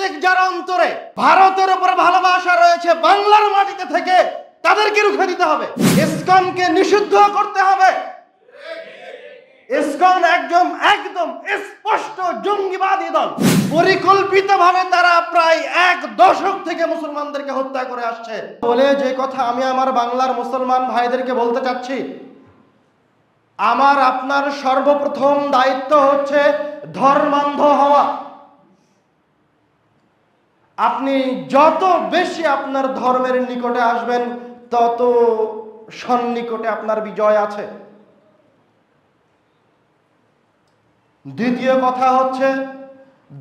প্রত্যেক যারা অন্তরে ভারতের উপর ভালোবাসা রয়েছে বাংলার মাটিতে থেকে তাদেরকে রুখে দিতে হবে। ইসকনকে নিষিদ্ধ করতে হবে। ইসকন একদম স্পষ্ট জঙ্গিবাদী দল। পরিকল্পিতভাবে তারা প্রায় 1 দশক থেকে মুসলমানদেরকে হত্যা করে আসছে। বলে যে কথা আমি আমার বাংলার মুসলমান ভাইদেরকে বলতে চাচ্ছি, আমার আপনার সর্বপ্রথম দায়িত্ব হচ্ছে ধর্মান্ধ হওয়া। আপনি যত বেশি আপনার ধর্মের নিকটে আসবেন তত সন্নিকটে আপনার বিজয় আছে। দ্বিতীয় কথা হচ্ছে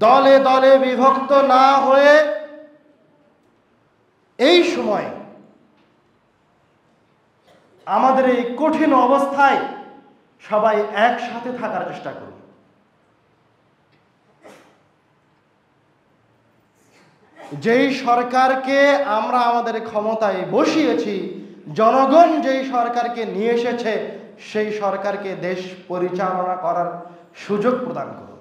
দলে দলে বিভক্ত না হয়ে এই সময় আমাদের এই কঠিন অবস্থায় সবাই একসাথে থাকার চেষ্টা করুন। যেই সরকারকে আমরা আমাদের ক্ষমতায় বসিয়েছি, জনগণ যেই সরকারকে নিয়ে এসেছে সেই সরকারকে দেশ পরিচালনা করার সুযোগ প্রদান করুন।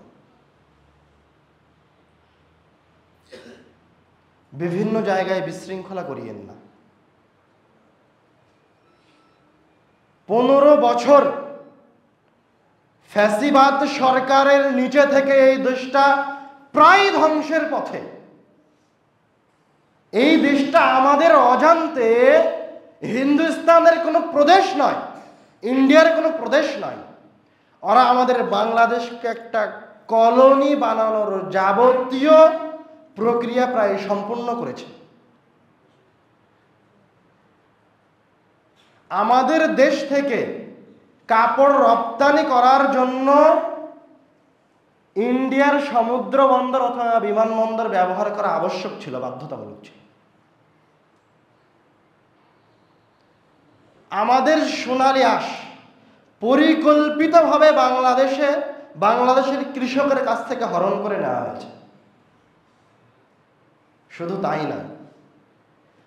বিভিন্ন জায়গায় বিশৃঙ্খলা করিয়েন না। 15 বছর ফ্যাসিবাদ সরকারের নিচে থেকে এই দেশটা প্রায় ধ্বংসের পথে। এই দেশটা আমাদের অজান্তে হিন্দুস্তানের কোনো প্রদেশ নয়, ইন্ডিয়ার কোনো প্রদেশ নয়। ওরা আমাদের বাংলাদেশকে একটা কলোনি বানানোর যাবতীয় প্রক্রিয়া প্রায় সম্পূর্ণ করেছে। আমাদের দেশ থেকে কাপড় রপ্তানি করার জন্য ইন্ডিয়ার সমুদ্র বন্দর অথবা বিমানবন্দর ব্যবহার করা আবশ্যক ছিল, বাধ্যতামূলক ছিল। আমাদের সোনালী আঁশ পরিকল্পিতভাবে বাংলাদেশের কৃষকের কাছ থেকে হরণ করে নেওয়া হয়েছে। শুধু তাই না,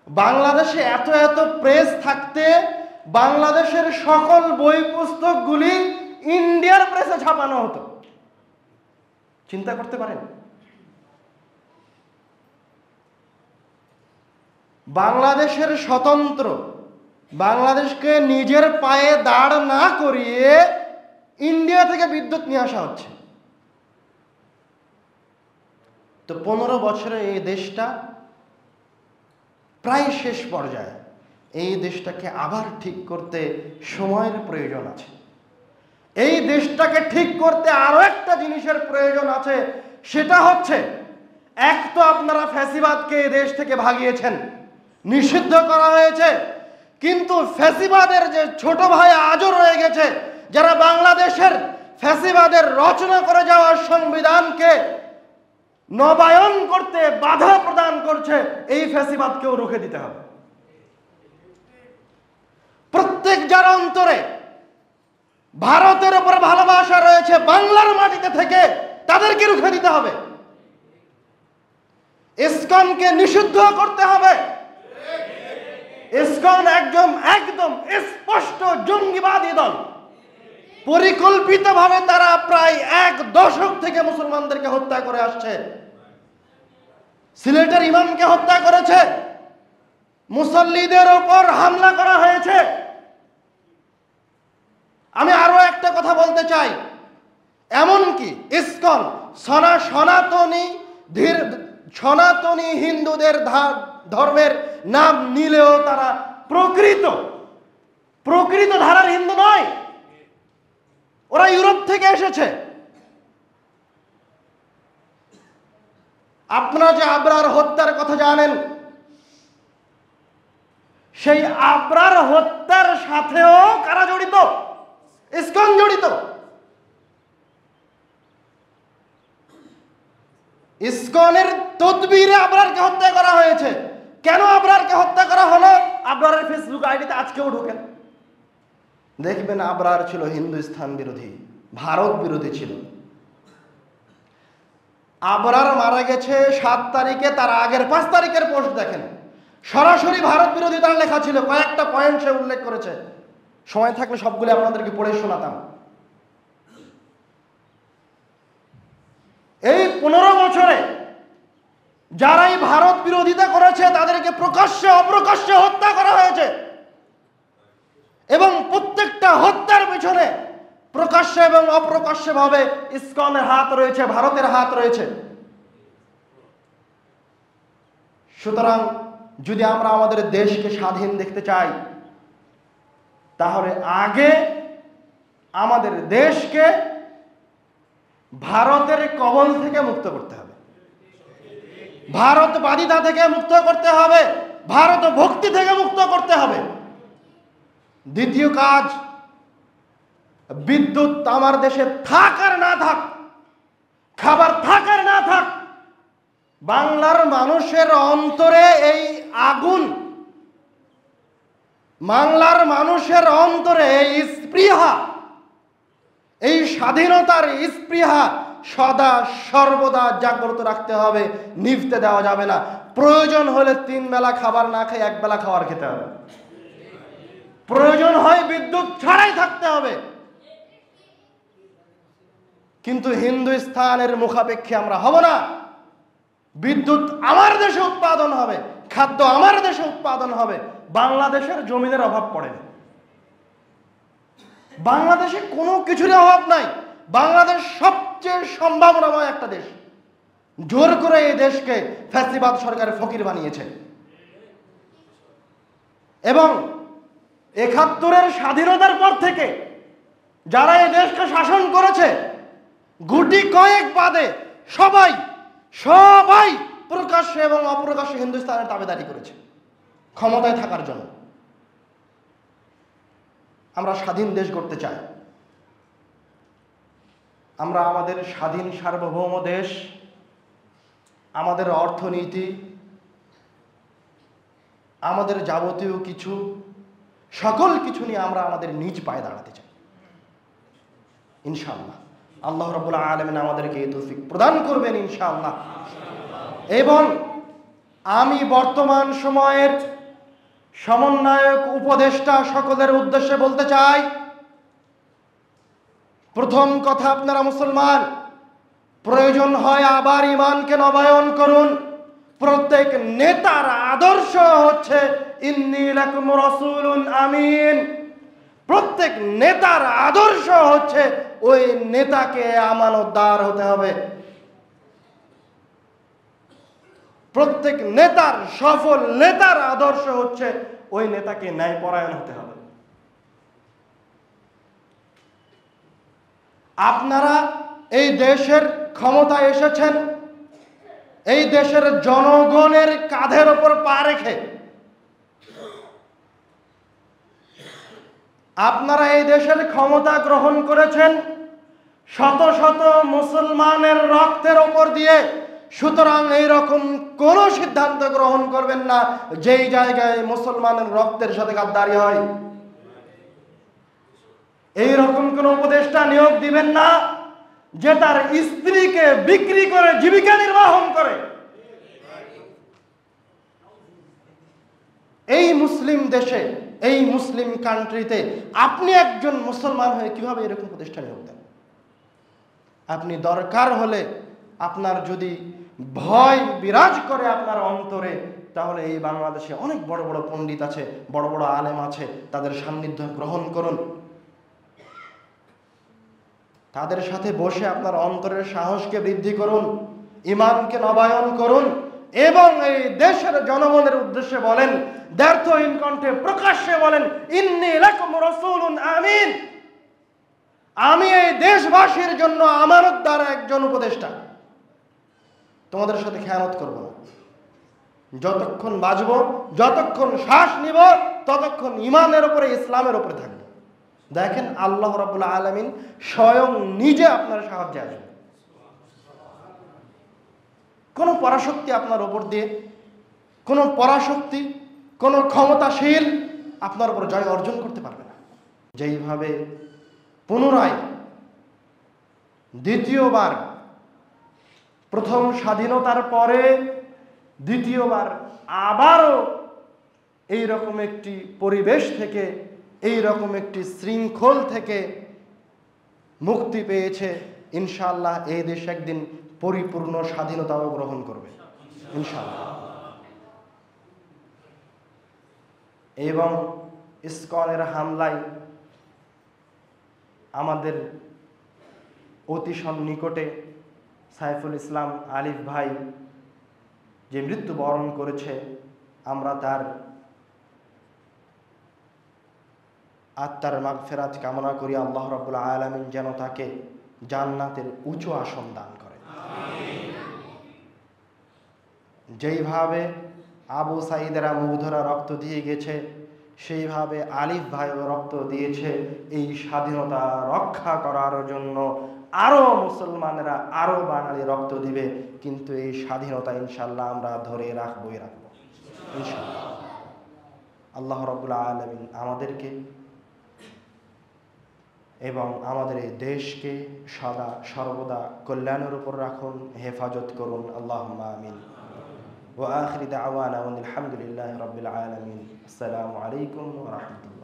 বাংলাদেশে এত প্রেস থাকতে বাংলাদেশের সকল বই পুস্তকগুলি ইন্ডিয়ার প্রেসে ছাপানো হতো। চিন্তা করতে পারেন? বাংলাদেশের স্বতন্ত্র, বাংলাদেশকে নিজের পায়ে দাঁড় না করিয়ে ইন্ডিয়া থেকে বিদ্যুৎ নিয়ে আসা হচ্ছে। তো 15 বছরে এই দেশটা প্রায় শেষ পর্যায়ে। এই দেশটাকে আবার ঠিক করতে সময়ের প্রয়োজন আছে। এই দেশটাকে ঠিক করতে আরো একটা জিনিসের প্রয়োজন আছে, সেটা হচ্ছে এক তো আপনারা ফ্যাসিবাদকে এই দেশ থেকে ভাগিয়েছেন, নিষিদ্ধ করা হয়েছে, কিন্তু ফ্যাসিবাদের যে ছোট ভাই আজও রয়ে গেছে, যারা বাংলাদেশের ফ্যাসিবাদের রচনা করে যাওয়া সংবিধানকে নবায়ন করতে বাধা প্রদান করছে, এই ফ্যাসিবাদকেও রুখে দিতে হবে। প্রত্যেক যারা অন্তরে ভারতের উপর ভালোবাসা রয়েছে বাংলার মাটিতে থেকে তাদেরকে রুখে দিতে হবে। ইসকনকে নিষিদ্ধ করতে হবে। ইসকন একদম স্পষ্ট জঙ্গিবাদী দল। পরিকল্পিতভাবে তারা প্রায় 1 দশক থেকে মুসলমানদেরকে হত্যা করে আসছে। সিলেটের ইমামকে হত্যা করেছে, মুসল্লিদের উপর হামলা করা হয়েছে। আমি আরো একটা কথা বলতে চাই, এমনকি ইসকন সনাতনী হিন্দুদের ধর্মের নাম নিলেও তারা প্রকৃত ধারার হিন্দু নয়। ওরা ইউরোপ থেকে এসেছে। আপনারা যে আবরার হত্যার কথা জানেন, সেই আবরার হত্যার সাথেও কারা জড়িত? ইসকন জড়িত। ইসকনের তদবিরে আবরারকে হত্যা করা হয়েছে। কেন আবরারকে হত্যা করা হলো? আবরারের ফেসবুক আইডিতে আজকেও ঢোকেন, দেখবেন আবরার ছিল হিন্দুস্তান বিরোধী, ভারত বিরোধী ছিল। আবরার মারা গেছে 7 তারিখে, তার আগের 5 তারিখের পোস্ট দেখেন, সরাসরি ভারত বিরোধী তার লেখা ছিল। কয়েকটা পয়েন্ট সে উল্লেখ করেছে, সময় থাকলে সবগুলো আপনাদেরকে পড়ে শোনাতাম। এই 15 বছরে যারাই ভারত বিরোধিতা করেছে তাদেরকে প্রকাশ্যে অপ্রকাশ্যে হত্যা করা হয়েছে, এবং প্রত্যেকটা হত্যার পিছনে প্রকাশ্যে এবং অপ্রকাশ্যে ভাবে ইসকনের হাত রয়েছে, ভারতের হাত রয়েছে। সুতরাং যদি আমরা আমাদের দেশকে স্বাধীন দেখতে চাই, তাহলে আগে আমাদের দেশকে ভারতের কবল থেকে মুক্ত করতে হবে, ভারতবাদিতা থেকে মুক্ত করতে হবে, ভারত ভক্তি থেকে মুক্ত করতে হবে। দ্বিতীয় কাজ, বিদ্যুৎ আমার দেশে থাক আর না থাক, খাবার থাক আর না থাক, বাংলার মানুষের অন্তরে এই আগুন, বাংলার মানুষের অন্তরে এই স্পৃহা, এই স্বাধীনতার স্পৃহা সদা সর্বদা জাগ্রত রাখতে হবে, নিভতে দেওয়া যাবে না। প্রয়োজন হলে 3 বেলা খাবার না খেয়ে 1 বেলা খাবার খেতে হবে, প্রয়োজন হয় বিদ্যুৎ ছাড়াই থাকতে হবে। কিন্তু হিন্দুস্তানের মুখাপেক্ষী আমরা হব না। বিদ্যুৎ আমার দেশে উৎপাদন হবে, খাদ্য আমার দেশে উৎপাদন হবে। বাংলাদেশের জমিনের অভাব পড়ে না, বাংলাদেশে কোনো কিছুর অভাব নাই। বাংলাদেশ সবচেয়ে সম্ভাবনাময় একটা দেশ। জোর করে এই দেশকে ফ্যাসিবাদ সরকারের ফকির বানিয়েছে, এবং ৭১-এর স্বাধীনতার পর থেকে যারা এই দেশকে শাসন করেছে, গুটি কয়েক বাদে সবাই প্রকাশ্যে এবং অপ্রকাশ্যে হিন্দুস্তানের দাবিদারি করেছে ক্ষমতায় থাকার জন্য। আমরা স্বাধীন দেশ গড়তে চাই। আমরা আমাদের স্বাধীন সার্বভৌম দেশ, আমাদের অর্থনীতি, আমাদের যাবতীয় কিছু, সকল কিছু নিয়ে আমরা আমাদের নিজ পায়ে দাঁড়াতে চাই ইনশাআল্লাহ। আল্লাহ রাব্বুল আলামিন আমাদেরকে এই তৌফিক প্রদান করবেন ইনশাআল্লাহ। এবং আমি বর্তমান সময়ের সমন্বয়ক উপদেষ্টা সকলের উদ্দেশ্যে বলতে চাই, প্রথম কথা, আপনারা মুসলমান, প্রয়োজন হয় আবার ঈমানকে নবায়ন করুন। প্রত্যেক নেতার আদর্শ হচ্ছে ইন্নী লাকুম রাসূলুন আমিন। প্রত্যেক নেতার আদর্শ হচ্ছে ওই নেতাকে আমানতদার হতে হবে। প্রত্যেক নেতার, সফল নেতার আদর্শ হচ্ছে ওই নেতাকে ন্যায়পরায়ণ হতে হবে। আপনারা এই দেশের ক্ষমতায় এসেছেন এই দেশের জনগণের কাঁধের ওপর পা রেখে। আপনারা এই দেশের ক্ষমতা গ্রহণ করেছেন শত শত মুসলমানের রক্তের ওপর দিয়ে। সুতরাং এইরকম কোন সিদ্ধান্ত গ্রহণ করবেন না যেই জায়গায় মুসলমানের রক্তের সাথে গাদ্দারি হয়। এইরকম কোন উপদেষ্টা নিয়োগ দিবেন না যে তার স্ত্রীকে বিক্রি করে জীবিকা নির্বাহন করে। এই মুসলিম দেশে, এই মুসলিম কান্ট্রিতে আপনি একজন মুসলমান হয়ে কিভাবে এরকম প্রতিষ্ঠা নিয়োগ দেন? আপনি দরকার হলে, আপনার যদি ভয় বিরাজ করে আপনার অন্তরে, তাহলে এই বাংলাদেশে অনেক বড় বড় পণ্ডিত আছে, বড় বড় আলেম আছে, তাদের সান্নিধ্য গ্রহণ করুন। তাদের সাথে বসে আপনার অন্তরের সাহসকে বৃদ্ধি করুন, ঈমানকে নবায়ন করুন, এবং এই দেশের জনগণের উদ্দেশ্যে বলেন, দ্ব্যর্থহীন কণ্ঠে প্রকাশ্যে বলেন, ইন্নী লাকুম রাসূলুন আমিন। আমি এই দেশবাসীর জন্য আমানতদার একজন উপদেষ্টা, তোমাদের সাথে খেয়ানত করব না। যতক্ষণ বাঁচব, যতক্ষণ শ্বাস নিব, ততক্ষণ ঈমানের উপরে, ইসলামের উপরে থাকব। দেখেন, আল্লাহ রাব্বুল আলামিন স্বয়ং নিজে আপনার সাহায্যে আসবেন। কোন পরাশক্তি আপনার উপর দিয়ে, কোন পরাশক্তি, কোন ক্ষমতাশীল আপনার উপর জয় অর্জন করতে পারবে না। যেইভাবে পুনরায় দ্বিতীয়বার, প্রথম স্বাধীনতার পরে দ্বিতীয়বার আবারও এইরকম একটি পরিবেশ থেকে, এইরকম একটি শৃঙ্খল থেকে মুক্তি পেয়েছে, ইনশাআল্লাহ এই দেশ একদিন পরিপূর্ণ স্বাধীনতাও গ্রহণ করবে। ইনশাআল্লাহ। এবং ইসকনের হামলায় আমাদের অতি সন্নিকটে সাইফুল ইসলাম আলিফ ভাই যে মৃত্যুবরণ করেছে, আমরা তার আত্মার মাগফিরাত কামনা করি। আল্লাহ রাব্বুল আলামিন যেন তাকে জান্নাতের উঁচু আসন দান করে। যেইভাবে আবু সাঈদেরা মুগ্ধরা রক্ত দিয়ে গেছে, সেইভাবে আলিফ ভাইও রক্ত দিয়েছে এই স্বাধীনতা রক্ষা করার জন্য। আরো মুসলমানেরা, আরো বাঙালি রক্ত দিবে, কিন্তু এই স্বাধীনতা ইনশাআল্লাহ আমরা ধরে রাখবই রাখবো ইনশাআল্লাহ। আল্লাহ রাব্বুল আলামিন আমাদেরকে এবং আমাদের এই দেশকে সদা সর্বদা কল্যাণের উপর রাখুন, হেফাজত করুন। আল্লাহুম্মা আমিন। ওয়া আখিরু দাওয়ানা আলহামদুলিল্লাহি রাব্বিল আলামিন। আসসালামু আলাইকুম ওয়া রাহমাতুল্লাহ।